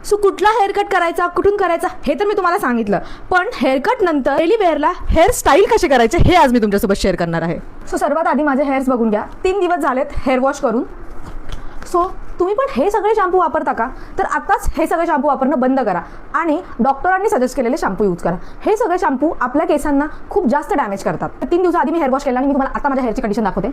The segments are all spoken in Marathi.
सो कुठला हेअरकट करायचा, कुठून करायचा हे तर मी तुम्हाला सांगितलं, पण हेअरकट नंतर डेली वेअरला हेअर स्टाईल कसे करायचे हे आज मी तुमच्यासोबत शेअर करणार आहे. सो सर्वात आधी माझे हेअर्स बघून घ्या. 3 दिवस झालेत हेअर वॉश करून. सो तुम्ही पण हे सगळे शॅम्पू वापरता का? तर आताच हे सगळे शॅम्पू वापरणं बंद करा आणि डॉक्टरांनी सजेस्ट केलेले शॅम्पू यूज करा. हे सगळे शॅम्पू आपल्या केसांना खूप जास्त डॅमेज करतात. 3 दिवसाआधी मी हेअर वॉश केला आणि मी तुम्हाला आता माझ्या हेअरची कंडिशन दाखवते.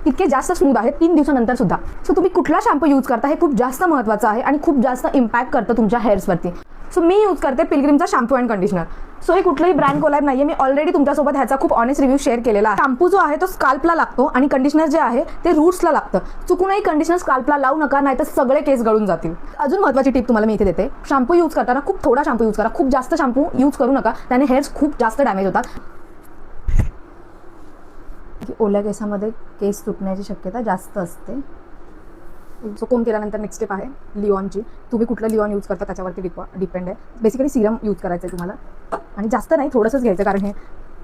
इतके जास्त स्मूथ आहे 3 दिवसानंतर सुद्धा. सो तुम्ही कुठला शॅम्पू यूज करता हे खूप जास्त महत्त्वाचं आहे आणि खूप जास्त इम्पॅक्ट करतं तुमच्या हेअर्सवरती. सो मी यूज करते पिलग्रिमचा शॅम्पू अँड कंडिशनर. सो हे कुठलंही ब्रँड कोलॅब नाहीये. मी ऑलरेडी तुमच्यासोबत ह्याचा खूप ऑनेस्ट रिव्ह्यू शेअर केलेला आहे. शॅम्पू जो आहे तो स्काल्पला लागतो आणि कंडिशनर जे आहे ते रूट्सला लागतं. चुकूनही कंडिशनर स्काल्पला लावू नका, नाहीतर सगळे केस गळून जातील. अजून महत्त्वाची टिप तुम्हाला मी इथे देते. शॅम्पू यूज करताना खूप थोडा शॅम्पू यूज करा. खूप जास्त शॅम्पू यूज करू नका, त्याने हेअर्स खूप जास्त डॅमेज होतात. ओल्या केसामध्ये केस तुटण्याची शक्यता जास्त असते. सो कोम केल्यानंतर नेक्स्ट स्टेप आहे लिओनची. तुम्ही कुठलं लिओन यूज करता त्याच्यावरती डिपेंड आहे. बेसिकली सिरम यूज करायचं आहे तुम्हाला आणि जास्त नाही, थोडंसंच घ्यायचं, कारण हे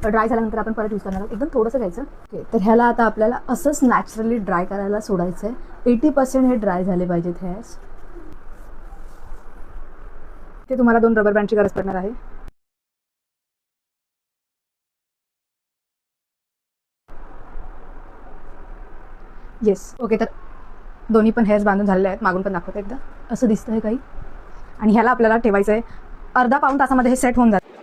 ड्राय झाल्यानंतर आपण परत यूज करणार आहोत. एकदम थोडंसं घ्यायचं. ओके, तर ह्याला आता आपल्याला असंच नॅचरली ड्राय करायला सोडायचं आहे. 80% हे ड्राय झाले पाहिजेत हेअर्स. ते तुम्हाला 2 रबर बँडची गरज पडणार आहे. Yes, okay. तर दोन्ही पण हेअर्स बांधून झालेले आहेत. मागून पण दाखवते एकदा. असं दिसतं आहे काही. आणि ह्याला आपल्याला ठेवायचं आहे अर्धा पाऊण तासामध्ये हे सेट होऊन जातं.